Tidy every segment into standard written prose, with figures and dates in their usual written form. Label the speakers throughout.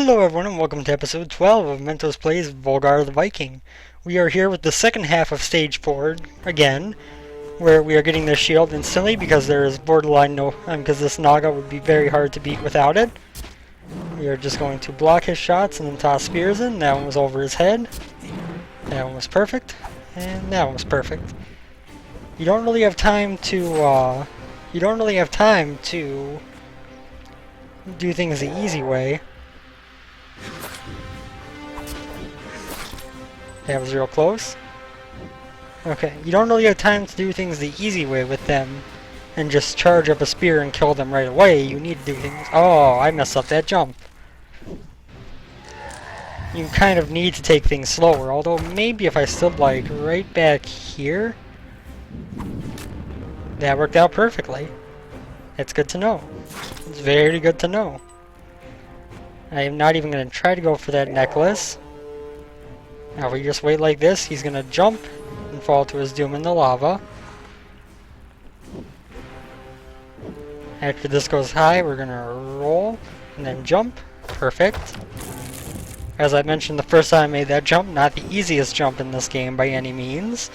Speaker 1: Hello everyone and welcome to episode 12 of Mentos Plays Volgarr the Viking. We are here with the second half of stage 4 again, where we are getting this shield instantly because there is borderline because this Naga would be very hard to beat without it. We are just going to block his shots and then toss spears in. That one was over his head. That one was perfect. And that one was perfect. You don't really have time to do things the easy way. That was real close. Okay, you don't really have time to do things the easy way with them and just charge up a spear and kill them right away. You need to do things... Oh, I messed up that jump. You kind of need to take things slower, although maybe if I stood like right back here, that worked out perfectly. It's good to know. It's very good to know. I am not even going to try to go for that necklace. Now if we just wait like this, he's going to jump and fall to his doom in the lava. After this goes high, we're going to roll and then jump. Perfect. As I mentioned the first time I made that jump, not the easiest jump in this game by any means,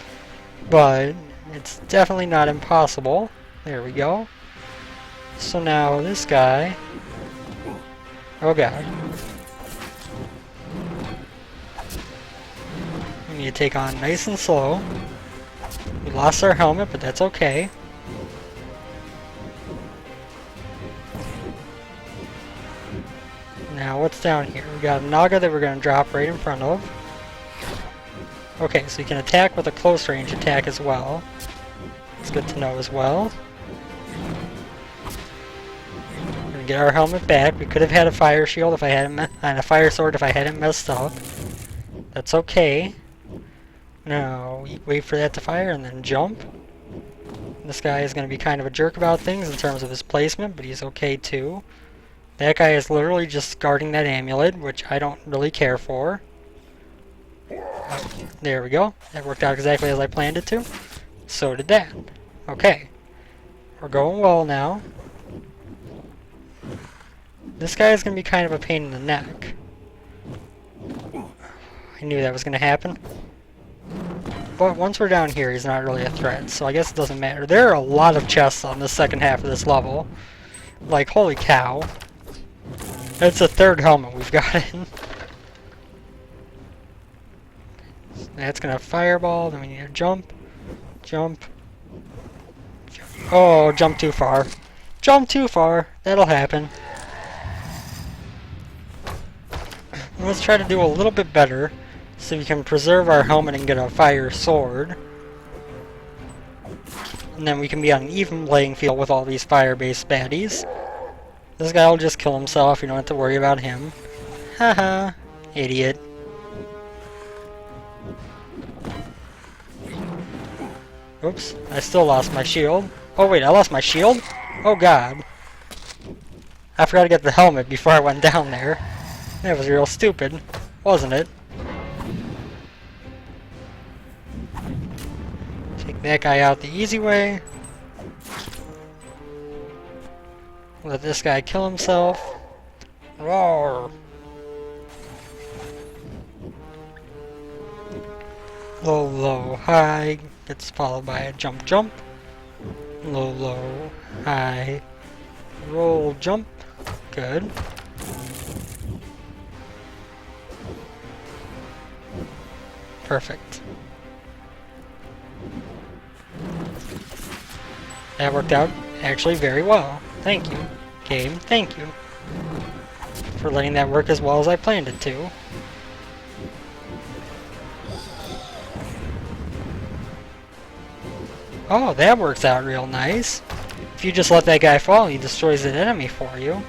Speaker 1: but it's definitely not impossible. There we go. So now this guy... Oh god. We need to take on nice and slow. We lost our helmet, but that's okay. Now what's down here? We got a Naga that we're going to drop right in front of. Okay, so you can attack with a close range attack as well. It's good to know as well. We're going to get our helmet back. We could have had a fire shield if I hadn't and a fire sword if I hadn't messed up. That's okay. Now, wait for that to fire and then jump. This guy is going to be kind of a jerk about things in terms of his placement, but he's okay too. That guy is literally just guarding that amulet, which I don't really care for. There we go. That worked out exactly as I planned it to. So did that. Okay. We're going well now. This guy is going to be kind of a pain in the neck. I knew that was going to happen. But once we're down here, he's not really a threat, so I guess it doesn't matter. There are a lot of chests on the second half of this level. Like, holy cow. That's the third helmet we've gotten. That's gonna fireball, then we need to jump. Jump. Oh, jump too far. Jump too far. That'll happen. Let's try to do a little bit better so we can preserve our helmet and get a fire sword. And then we can be on an even playing field with all these fire-based baddies. This guy will just kill himself, you don't have to worry about him. Haha, idiot. Oops, I still lost my shield. Oh wait, I lost my shield? Oh god. I forgot to get the helmet before I went down there. That was real stupid, wasn't it? Take that guy out the easy way. Let this guy kill himself. Roar! Low, low, high. Gets followed by a jump, jump. Low, low, high. Roll, jump. Good. Perfect. That worked out actually very well. Thank you, game. Thank you for letting that work as well as I planned it to. Oh, that works out real nice. If you just let that guy fall, he destroys an enemy for you.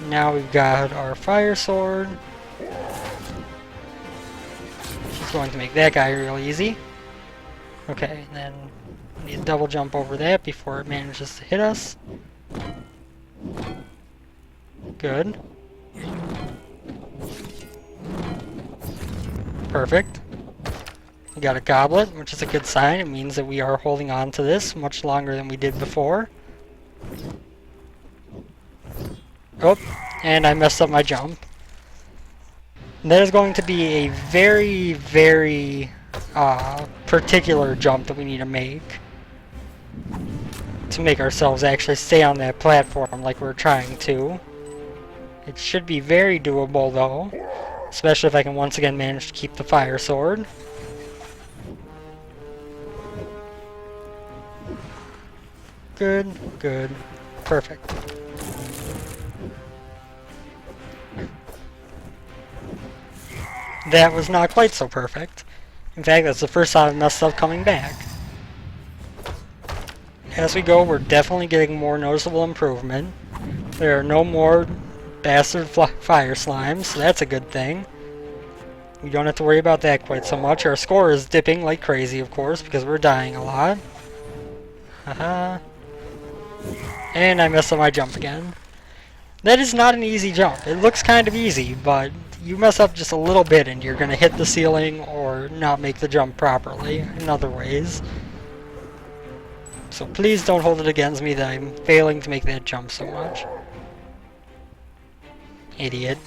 Speaker 1: Now we've got our fire sword. She's going to make that guy real easy. Okay, then we need to double jump over that before it manages to hit us. Good. Perfect. We got a goblet, which is a good sign. It means that we are holding on to this much longer than we did before. Oh, and I messed up my jump. And that is going to be a very, very particular jump that we need to make ourselves actually stay on that platform like we're trying to. It should be very doable though, especially if I can once again manage to keep the fire sword. Good, good, perfect. That was not quite so perfect. In fact, that's the first time I've messed up coming back. As we go, we're definitely getting more noticeable improvement. There are no more bastard fire slimes, so that's a good thing. We don't have to worry about that quite so much. Our score is dipping like crazy, of course, because we're dying a lot. Haha. And I messed up my jump again. That is not an easy jump. It looks kind of easy, but you mess up just a little bit and you're going to hit the ceiling or not make the jump properly in other ways. So please don't hold it against me that I'm failing to make that jump so much. Idiot.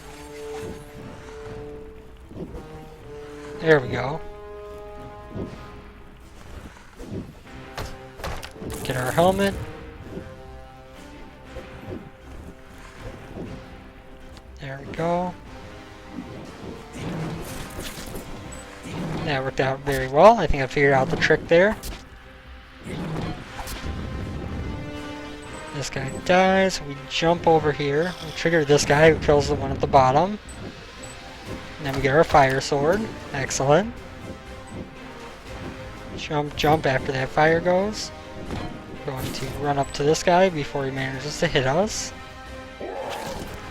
Speaker 1: There we go. Get our helmet. There we go. That worked out very well. I think I figured out the trick there. This guy dies. We jump over here. We trigger this guy who kills the one at the bottom. And then we get our fire sword. Excellent. Jump, jump after that fire goes. Going to run up to this guy before he manages to hit us.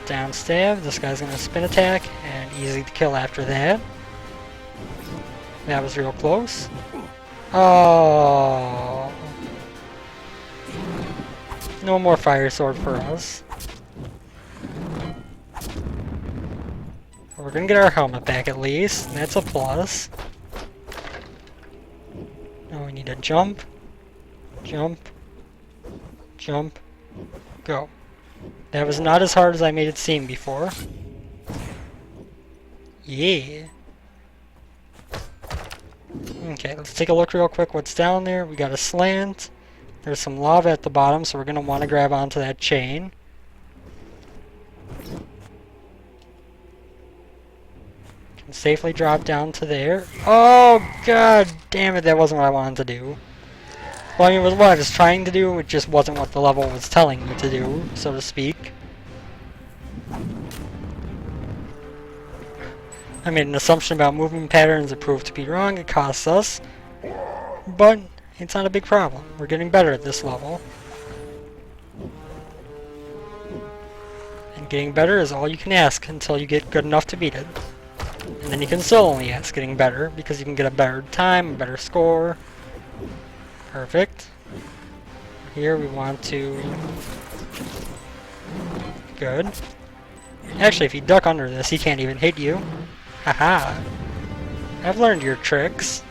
Speaker 1: Down stab. This guy's going to spin attack, and easy to kill after that. That was real close. Oh. No more fire sword for us. We're going to get our helmet back at least. That's a plus. Now we need to jump. Jump. Jump. Go. That was not as hard as I made it seem before. Yeah. Okay, let's take a look real quick what's down there. We got a slant. There's some lava at the bottom, so we're going to want to grab onto that chain. Can safely drop down to there. Oh, god damn it, that wasn't what I wanted to do. Well, I mean, it was what I was trying to do, it just wasn't what the level was telling me to do, so to speak. I made an assumption about movement patterns that proved to be wrong. It costs us. But it's not a big problem. We're getting better at this level. And getting better is all you can ask until you get good enough to beat it. And then you can still only ask getting better, because you can get a better time, a better score. Perfect. Here we want to... Good. Actually, if you duck under this, he can't even hit you. Haha. I've learned your tricks.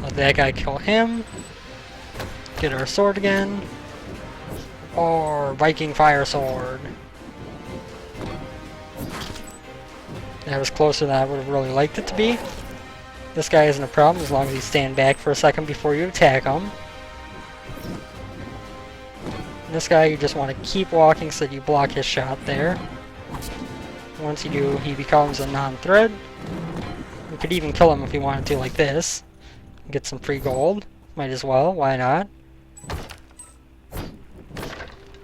Speaker 1: Let that guy kill him. Get our sword again. Or Viking fire sword. That was closer than I would have really liked it to be. This guy isn't a problem as long as you stand back for a second before you attack him. And this guy, you just want to keep walking so that you block his shot there. Once you do, he becomes a non-threat. We could even kill him if we wanted to, like this. Get some free gold. Might as well, why not?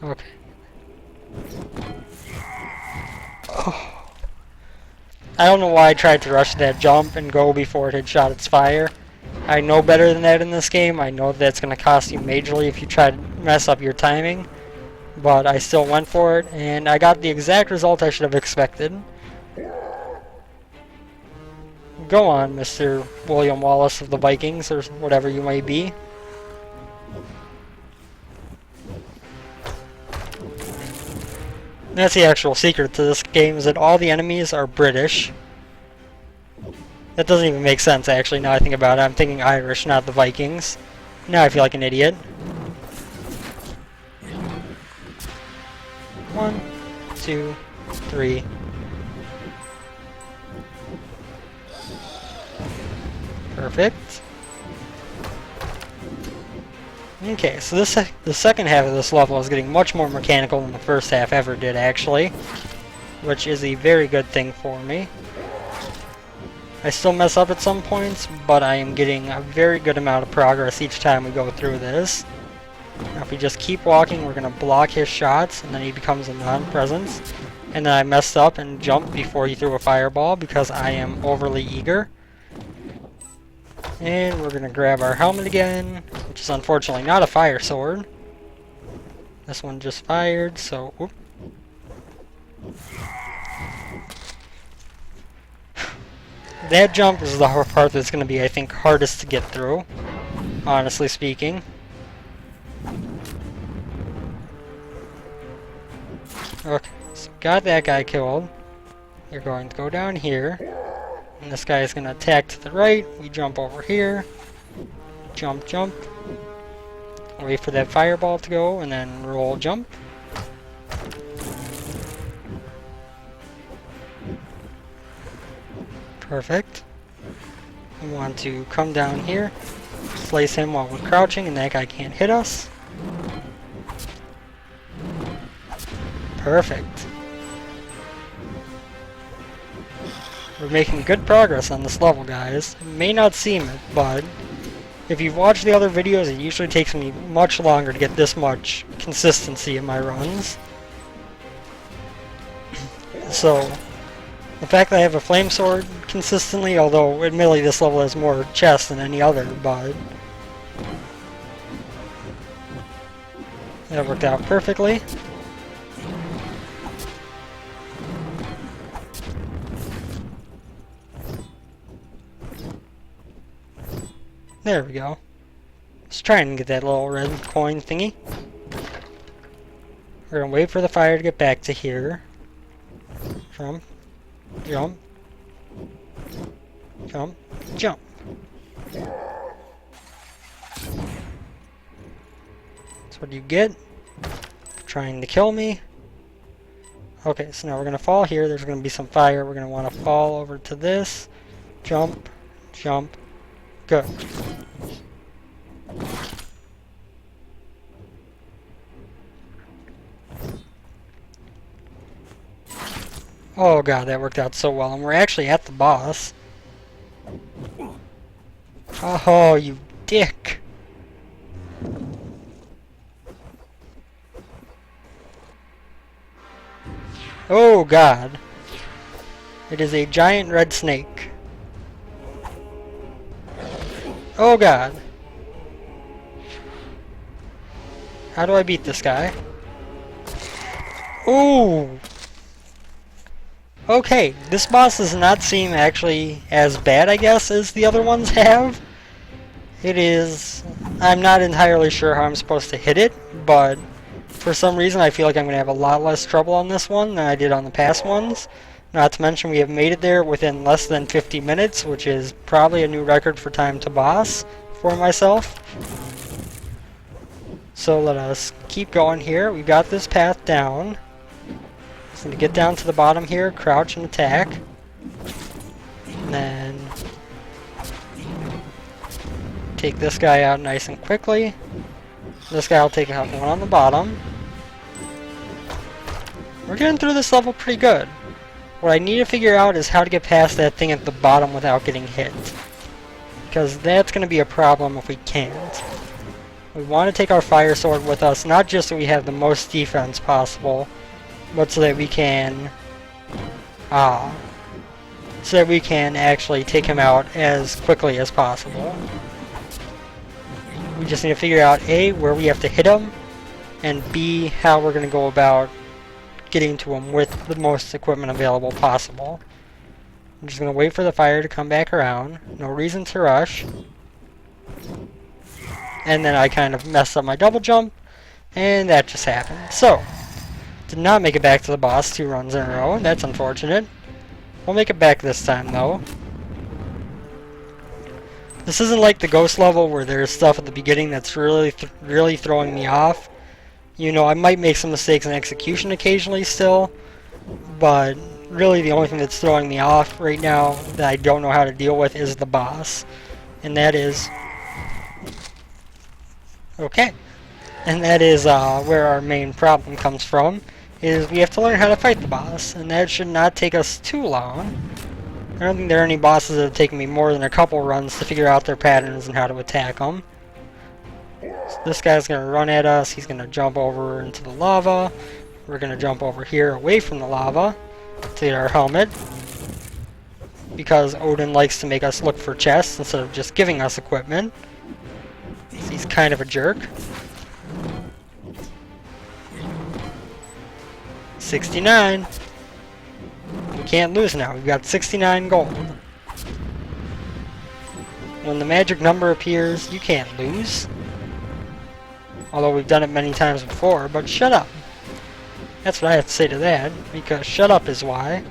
Speaker 1: Okay. Oh. I don't know why I tried to rush that jump and go before it had shot its fire. I know better than that in this game. I know that's going to cost you majorly if you try to mess up your timing. But I still went for it, and I got the exact result I should have expected. Go on, Mr. William Wallace of the Vikings, or whatever you may be. That's the actual secret to this game, is that all the enemies are British. That doesn't even make sense, actually, now I think about it. I'm thinking Irish, not the Vikings. Now I feel like an idiot. 2, 3. Perfect. Okay, so the second half of this level is getting much more mechanical than the first half ever did, actually, which is a very good thing for me. I still mess up at some points, but I am getting a very good amount of progress each time we go through this. Now if we just keep walking, we're going to block his shots, and then he becomes a non-presence. And then I messed up and jumped before he threw a fireball because I am overly eager. And we're going to grab our helmet again, which is unfortunately not a fire sword. This one just fired, so... Whoop. That jump is the part that's going to be, I think, hardest to get through, honestly speaking. Okay, so got that guy killed. You're going to go down here, and this guy is going to attack to the right. We jump over here, jump, jump, wait for that fireball to go, and then roll, jump. Perfect. We want to come down here, slice him while we're crouching, and that guy can't hit us. Perfect. We're making good progress on this level, guys. It may not seem it, but if you've watched the other videos, it usually takes me much longer to get this much consistency in my runs. So, the fact that I have a flame sword consistently, although admittedly this level has more chests than any other, but that worked out perfectly. There we go. Let's try and get that little red coin thingy. We're gonna wait for the fire to get back to here. Jump. Jump. Jump. Jump. That's what you get for trying to kill me. Okay, so now we're gonna fall here. There's gonna be some fire. We're gonna want to fall over to this. Jump. Jump. Good. Oh god, that worked out so well, and we're actually at the boss. Oh, you dick. Oh god. It is a giant red snake. Oh god. How do I beat this guy? Ooh! Okay, this boss does not seem actually as bad, I guess, as the other ones have. It is... I'm not entirely sure how I'm supposed to hit it, but for some reason I feel like I'm going to have a lot less trouble on this one than I did on the past ones. Not to mention we have made it there within less than 50 minutes, which is probably a new record for time to boss for myself. So let us keep going here. We've got this path down. Just need to get down to the bottom here, crouch and attack. And then take this guy out nice and quickly. This guy will take out the one on the bottom. We're getting through this level pretty good. What I need to figure out is how to get past that thing at the bottom without getting hit. Because that's going to be a problem if we can't. We want to take our fire sword with us, not just so we have the most defense possible, but so that we can actually take him out as quickly as possible. We just need to figure out A, where we have to hit him, and B, how we're going to go about getting to him with the most equipment available possible. I'm just going to wait for the fire to come back around. No reason to rush. And then I kind of messed up my double jump, and that just happened. So, did not make it back to the boss 2 runs in a row. That's unfortunate. We'll make it back this time, though. This isn't like the ghost level where there's stuff at the beginning that's really throwing me off. You know, I might make some mistakes in execution occasionally still, but really the only thing that's throwing me off right now that I don't know how to deal with is the boss. And that is... Okay. And that is where our main problem comes from, is we have to learn how to fight the boss, and that should not take us too long. I don't think there are any bosses that have taken me more than a couple runs to figure out their patterns and how to attack them. So this guy's going to run at us, he's going to jump over into the lava. We're going to jump over here away from the lava to get our helmet, because Odin likes to make us look for chests instead of just giving us equipment. He's kind of a jerk. 69. We can't lose now. We've got 69 gold. When the magic number appears, you can't lose. Although we've done it many times before, but shut up. That's what I have to say to that, because shut up is why.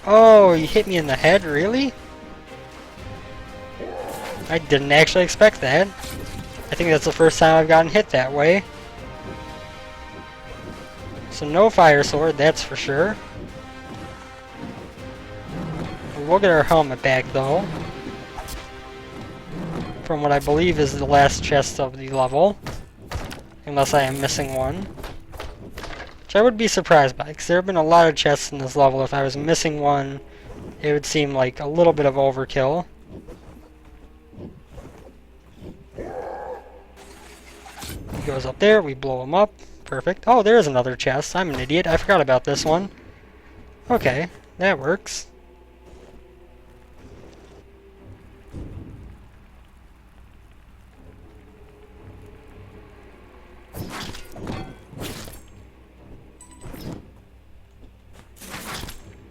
Speaker 1: Oh, you hit me in the head, really? I didn't actually expect that. I think that's the first time I've gotten hit that way. So no fire sword, that's for sure. We'll get our helmet back though, from what I believe is the last chest of the level, unless I am missing one, which I would be surprised by, because there have been a lot of chests in this level. If I was missing one, it would seem like a little bit of overkill. He goes up there, we blow him up. Perfect. Oh, there's another chest. I'm an idiot. I forgot about this one. Okay, that works.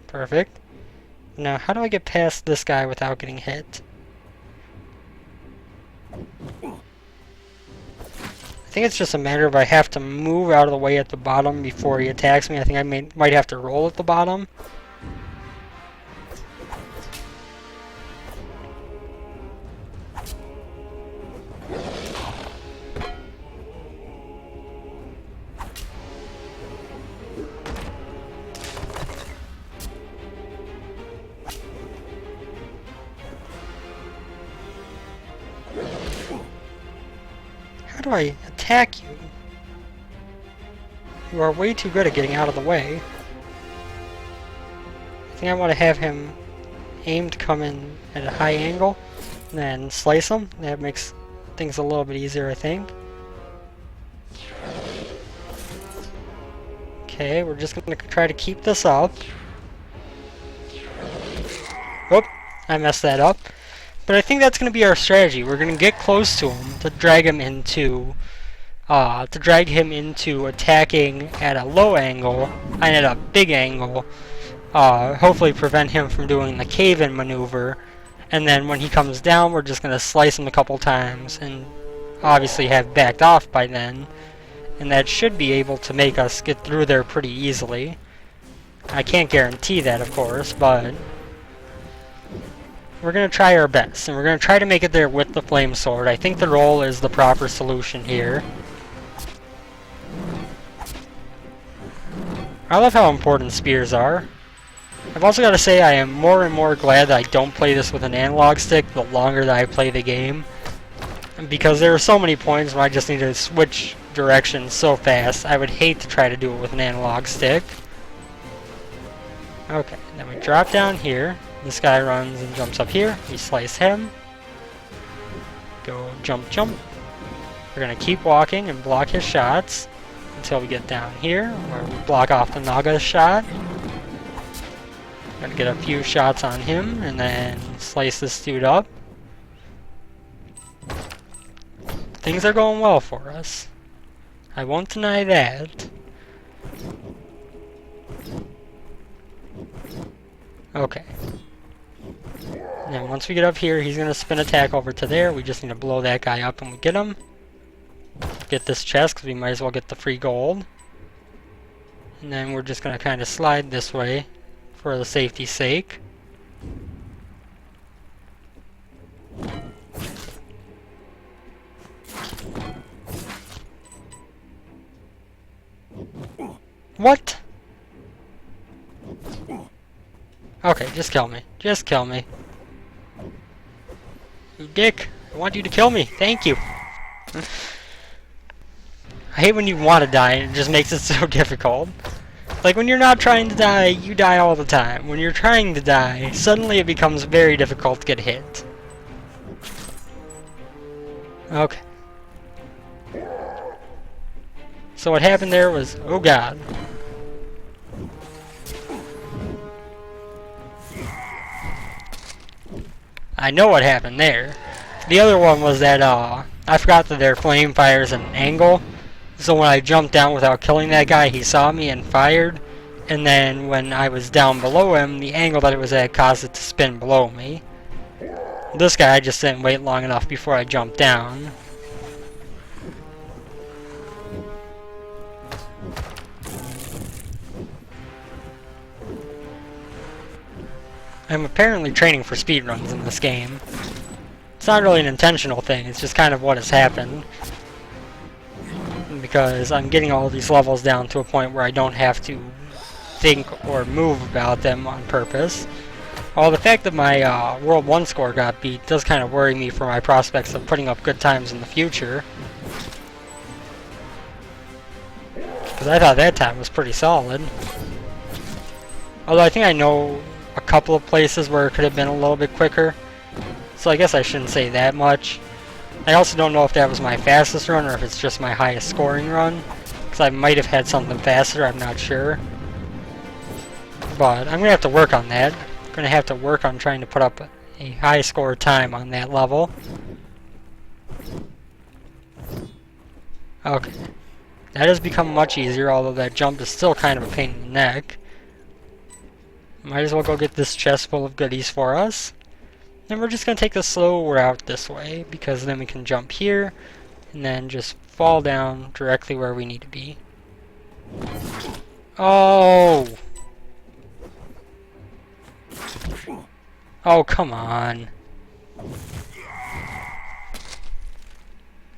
Speaker 1: Perfect. Now, how do I get past this guy without getting hit? I think it's just a matter of I have to move out of the way at the bottom before he attacks me. I think I might have to roll at the bottom. How do I attack you? You are way too good at getting out of the way. I think I want to have him aim to come in at a high angle, and then slice him. That makes things a little bit easier, I think. Okay, we're just going to try to keep this up. Oop, I messed that up. But I think that's going to be our strategy. We're going to get close to him to drag him into attacking at a low angle and at a big angle. Hopefully prevent him from doing the cave-in maneuver. And then when he comes down, we're just going to slice him a couple times and obviously have backed off by then. And that should be able to make us get through there pretty easily. I can't guarantee that, of course, but we're going to try our best, and we're going to try to make it there with the flame sword. I think the roll is the proper solution here. I love how important spears are. I've also got to say I am more and more glad that I don't play this with an analog stick the longer that I play the game, because there are so many points where I just need to switch directions so fast. I would hate to try to do it with an analog stick. Okay, then we drop down here. This guy runs and jumps up here. We slice him. Go jump, jump. We're going to keep walking and block his shots until we get down here, where we block off the Naga's shot. Going to get a few shots on him and then slice this dude up. Things are going well for us. I won't deny that. Okay. And then once we get up here, he's going to spin attack over to there. We just need to blow that guy up and we get him. Get this chest, because we might as well get the free gold. And then we're just going to kind of slide this way for the safety's sake. What? Okay, just kill me. Just kill me. You dick. I want you to kill me. Thank you. I hate when you want to die and it just makes it so difficult. Like when you're not trying to die, you die all the time. When you're trying to die, suddenly it becomes very difficult to get hit. Okay. So what happened there was, oh god. I know what happened there. The other one was that, I forgot that their flame fires at an angle. So when I jumped down without killing that guy, he saw me and fired. And then when I was down below him, the angle that it was at caused it to spin below me. This guy just didn't wait long enough before I jumped down. I'm apparently training for speedruns in this game. It's not really an intentional thing, it's just kind of what has happened. Because I'm getting all these levels down to a point where I don't have to think or move about them on purpose. Well, the fact that my World 1 score got beat does kind of worry me for my prospects of putting up good times in the future. Because I thought that time was pretty solid. Although I think I know a couple of places where it could have been a little bit quicker. So I guess I shouldn't say that much. I also don't know if that was my fastest run or if it's just my highest scoring run. Because I might have had something faster, I'm not sure. But I'm going to have to work on that. I'm going to have to work on trying to put up a high score time on that level. Okay. That has become much easier, although that jump is still kind of a pain in the neck. Might as well go get this chest full of goodies for us. Then we're just going to take the slow route this way, because then we can jump here, and then just fall down directly where we need to be. Oh! Oh, come on.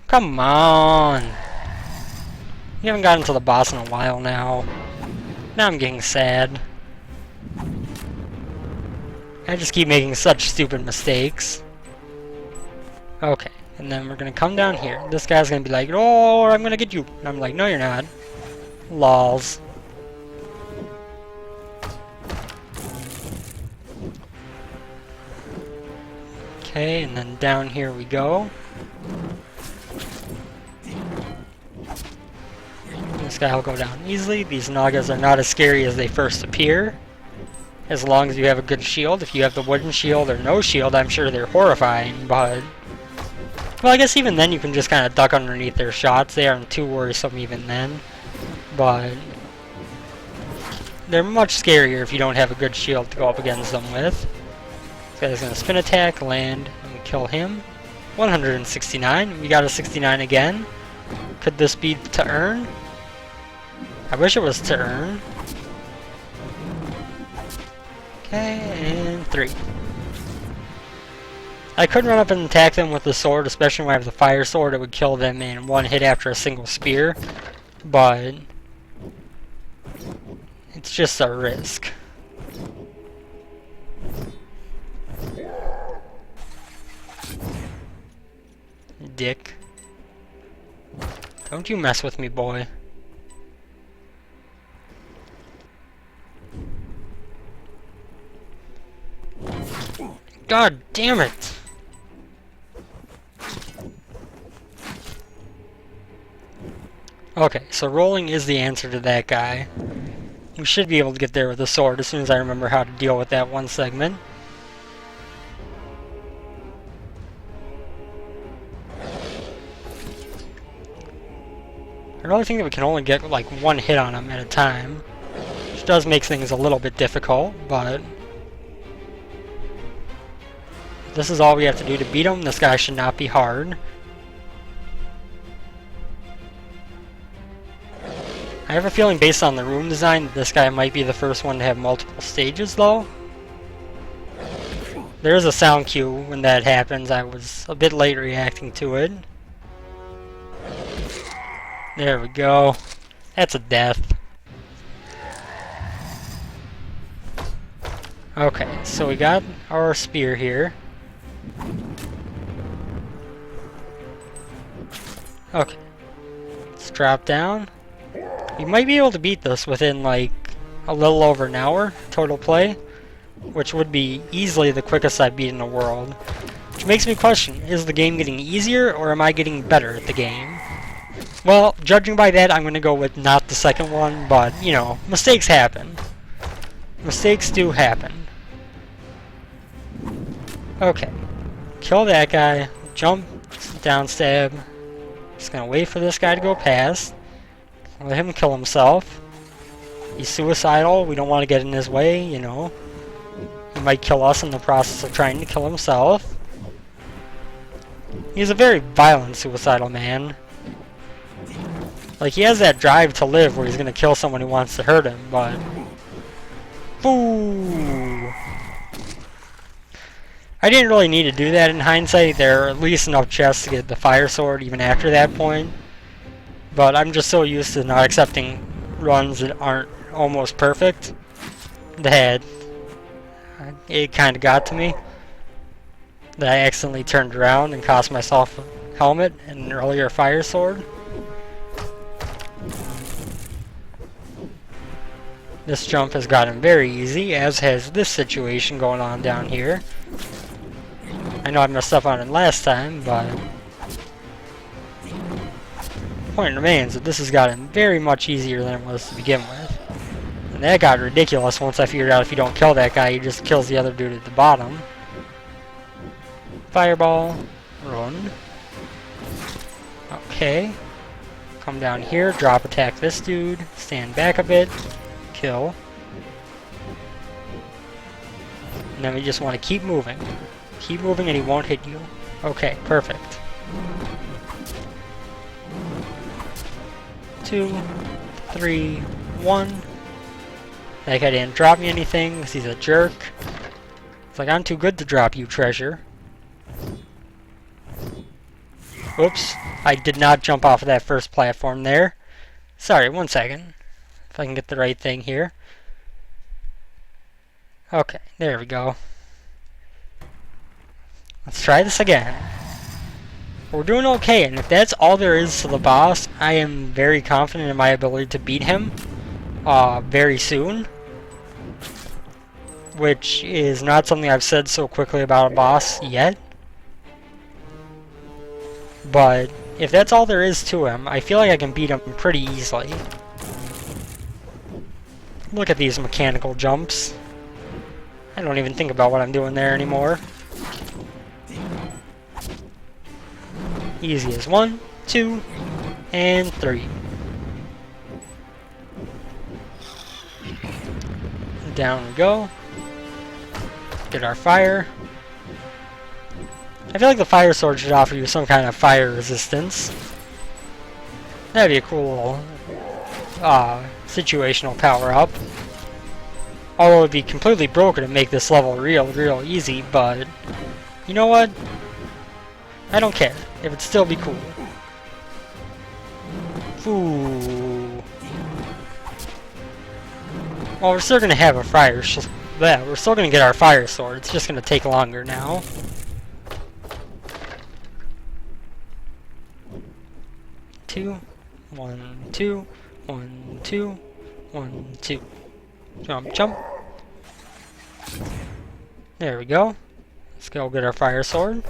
Speaker 1: Come on! You haven't gotten to the boss in a while now. Now I'm getting sad. I just keep making such stupid mistakes. Okay, and then we're gonna come down here. This guy's gonna be like, "Oh, I'm gonna get you." And I'm like, "No, you're not." Lols. Okay, and then down here we go. This guy will go down easily. These Nagas are not as scary as they first appear. As long as you have a good shield. If you have the wooden shield or no shield, I'm sure they're horrifying, but... Well, I guess even then you can just kind of duck underneath their shots. They aren't too worrisome even then. But... they're much scarier if you don't have a good shield to go up against them with. This guy's going to spin attack, land, and we kill him. 169. We got a 69 again. Could this be to earn? I wish it was to earn. Okay, and 3. I could run up and attack them with the sword, especially when I have the fire sword. It would kill them in one hit after a single spear. But... it's just a risk. Dick. Don't you mess with me, boy. God damn it! Okay, so rolling is the answer to that guy. We should be able to get there with a sword as soon as I remember how to deal with that one segment. I really think that we can only get like one hit on him at a time, which does make things a little bit difficult, but this is all we have to do to beat him. This guy should not be hard. I have a feeling based on the room design that this guy might be the first one to have multiple stages though. There is a sound cue when that happens. I was a bit late reacting to it. There we go. That's a death. Okay, so we got our spear here. Okay. Let's drop down. We might be able to beat this within like a little over an hour total play, which would be easily the quickest I've beat in the world. Which makes me question, is the game getting easier or am I getting better at the game? Well, judging by that, I'm going to go with not the second one, but, you know, mistakes happen. Mistakes do happen. Okay. Kill that guy. Jump, down stab. Just going to wait for this guy to go past. Let him kill himself. He's suicidal. We don't want to get in his way, you know. He might kill us in the process of trying to kill himself. He's a very violent suicidal man. Like, he has that drive to live where he's going to kill someone who wants to hurt him, but... Boo! I didn't really need to do that in hindsight. There are at least enough chests to get the fire sword even after that point. But I'm just so used to not accepting runs that aren't almost perfect that it kind of got to me. That I accidentally turned around and cost myself a helmet and an earlier fire sword. This jump has gotten very easy, as has this situation going on down here. I know I messed up on it last time, but the point remains that this has gotten very much easier than it was to begin with. And that got ridiculous once I figured out if you don't kill that guy, he just kills the other dude at the bottom. Fireball, run. Okay. Come down here, drop attack this dude, stand back a bit. Kill. And then we just want to keep moving. Keep moving and he won't hit you. Okay, perfect. 2, 3, 1. That guy didn't drop me anything because he's a jerk. It's like, I'm too good to drop you, treasure. Oops. I did not jump off of that first platform there. Sorry, 1 second. If I can get the right thing here. Okay, there we go. Let's try this again. We're doing okay, and if that's all there is to the boss, I am very confident in my ability to beat him very soon. Which is not something I've said so quickly about a boss yet. But if that's all there is to him, I feel like I can beat him pretty easily. Look at these mechanical jumps. I don't even think about what I'm doing there anymore. Easy as 1, 2, and 3. Down we go. Get our fire. I feel like the fire sword should offer you some kind of fire resistance. That'd be a cool situational power-up. Although it would be completely broken to make this level real easy, but you know what? I don't care. It would still be cool. Ooh. Well, we're still gonna have a fire. Yeah, we're still gonna get our fire sword. It's just gonna take longer now. Two, 1, 2, 1, 2, 1, 2. Jump, jump. There we go. Let's go get our fire sword.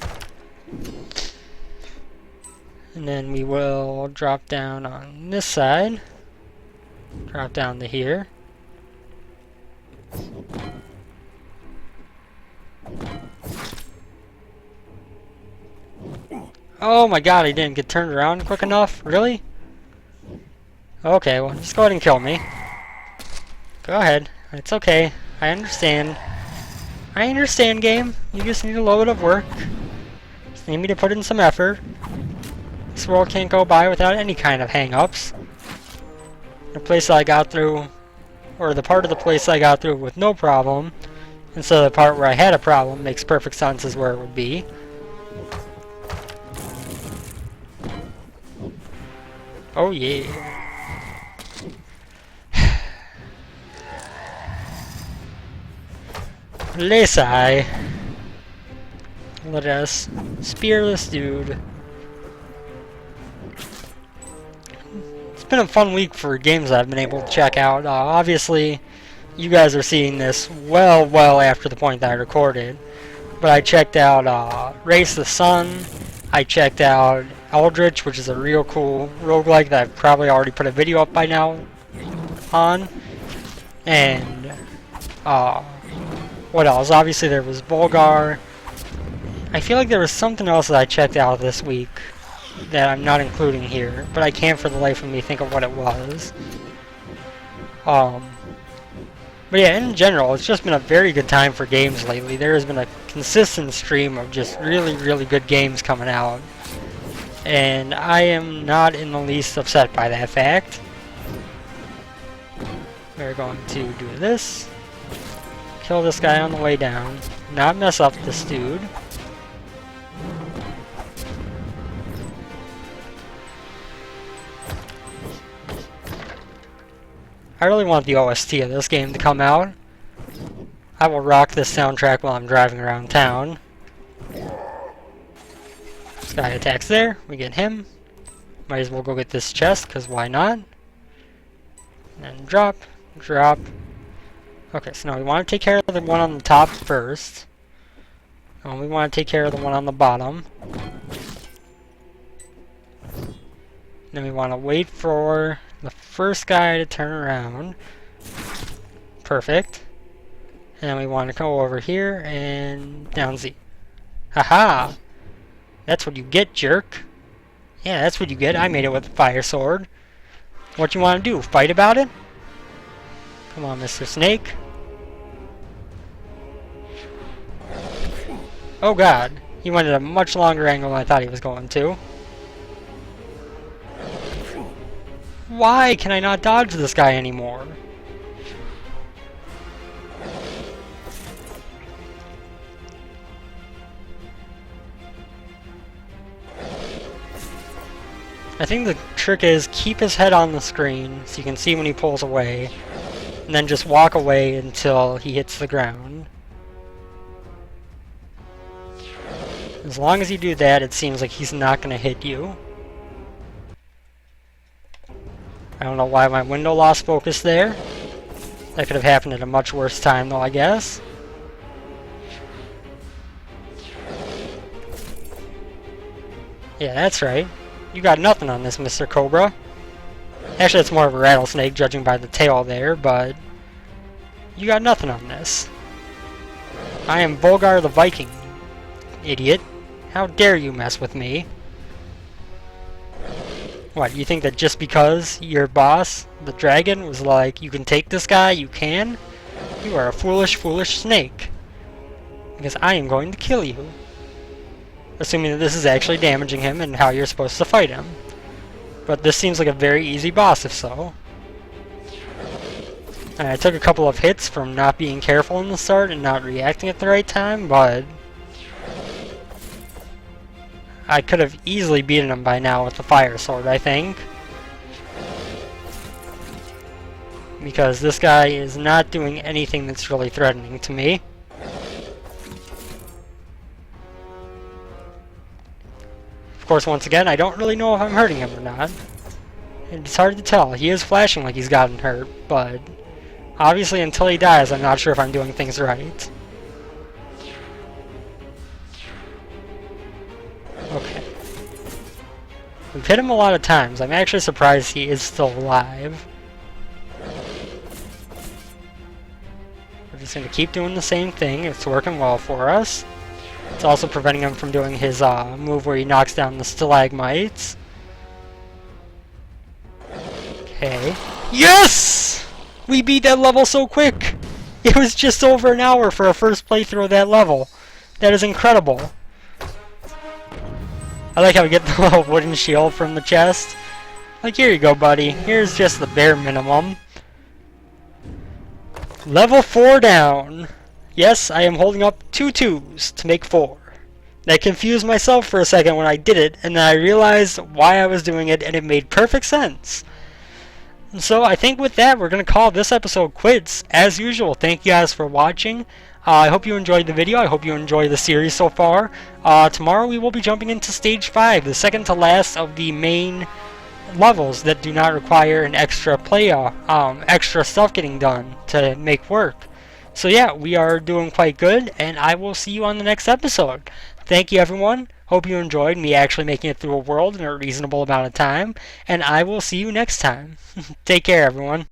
Speaker 1: And then we will drop down on this side. Drop down to here. Oh my god, he didn't get turned around quick enough? Really? Okay, well, just go ahead and kill me. Go ahead. It's okay. I understand. I understand, game. You just need a little bit of work. Just need me to put in some effort. This world can't go by without any kind of hang-ups. The place I got through, or the part of the place I got through with no problem, instead of the part where I had a problem, makes perfect sense as where it would be. Oh yeah. Lesai. Let us spear this dude. It's been a fun week for games I've been able to check out. Obviously, you guys are seeing this well after the point that I recorded. But I checked out Race the Sun. I checked out Eldritch, which is a real cool roguelike that I've probably already put a video up by now on. And what else? Obviously there was Volgarr. I feel like there was something else that I checked out this week that I'm not including here, but I can't for the life of me think of what it was. But yeah, in general, it's just been a very good time for games lately. There has been a consistent stream of just really good games coming out. And I am not in the least upset by that fact. We're going to do this. Kill this guy on the way down. Not mess up this dude. I really want the OST of this game to come out. I will rock this soundtrack while I'm driving around town. This guy attacks there. We get him. Might as well go get this chest, because why not? And drop. Drop. Okay, so now we want to take care of the one on the top first. And we want to take care of the one on the bottom. Then we want to wait for the first guy to turn around. Perfect. And we want to go over here and down Z. Haha! That's what you get, jerk. Yeah, that's what you get. I made it with a fire sword. What you want to do? Fight about it? Come on, Mr. Snake. Oh god. He went at a much longer angle than I thought he was going to. Why can I not dodge this guy anymore? I think the trick is keep his head on the screen so you can see when he pulls away, and then just walk away until he hits the ground. As long as you do that, it seems like he's not going to hit you. I don't know why my window lost focus there. That could have happened at a much worse time though, I guess. Yeah, that's right. You got nothing on this, Mr. Cobra. Actually, it's more of a rattlesnake, judging by the tail there, but you got nothing on this. I am Volgarr the Viking, idiot. How dare you mess with me? What, you think that just because your boss, the dragon, was like, you can take this guy, you can? You are a foolish snake. Because I am going to kill you. Assuming that this is actually damaging him and how you're supposed to fight him. But this seems like a very easy boss if so. And I took a couple of hits from not being careful in the start and not reacting at the right time, but I could have easily beaten him by now with the fire sword, I think. Because this guy is not doing anything that's really threatening to me. Of course, once again, I don't really know if I'm hurting him or not. It's hard to tell. He is flashing like he's gotten hurt, but obviously until he dies, I'm not sure if I'm doing things right. Okay. We've hit him a lot of times. I'm actually surprised he is still alive. We're just going to keep doing the same thing. It's working well for us. It's also preventing him from doing his move where he knocks down the stalagmites. Okay. Yes! We beat that level so quick! It was just over an hour for a first playthrough of that level. That is incredible. I like how we get the little wooden shield from the chest. Like, here you go, buddy. Here's just the bare minimum. Level 4 down. Yes, I am holding up 2 2s to make 4. That confused myself for a second when I did it, and then I realized why I was doing it, and it made perfect sense. And so I think with that, we're going to call this episode quits. As usual, thank you guys for watching. I hope you enjoyed the video. I hope you enjoyed the series so far. Tomorrow we will be jumping into Stage 5, the second to last of the main levels that do not require an extra extra stuff getting done to make work. So yeah, we are doing quite good, and I will see you on the next episode. Thank you, everyone. Hope you enjoyed me actually making it through a world in a reasonable amount of time, and I will see you next time. Take care, everyone.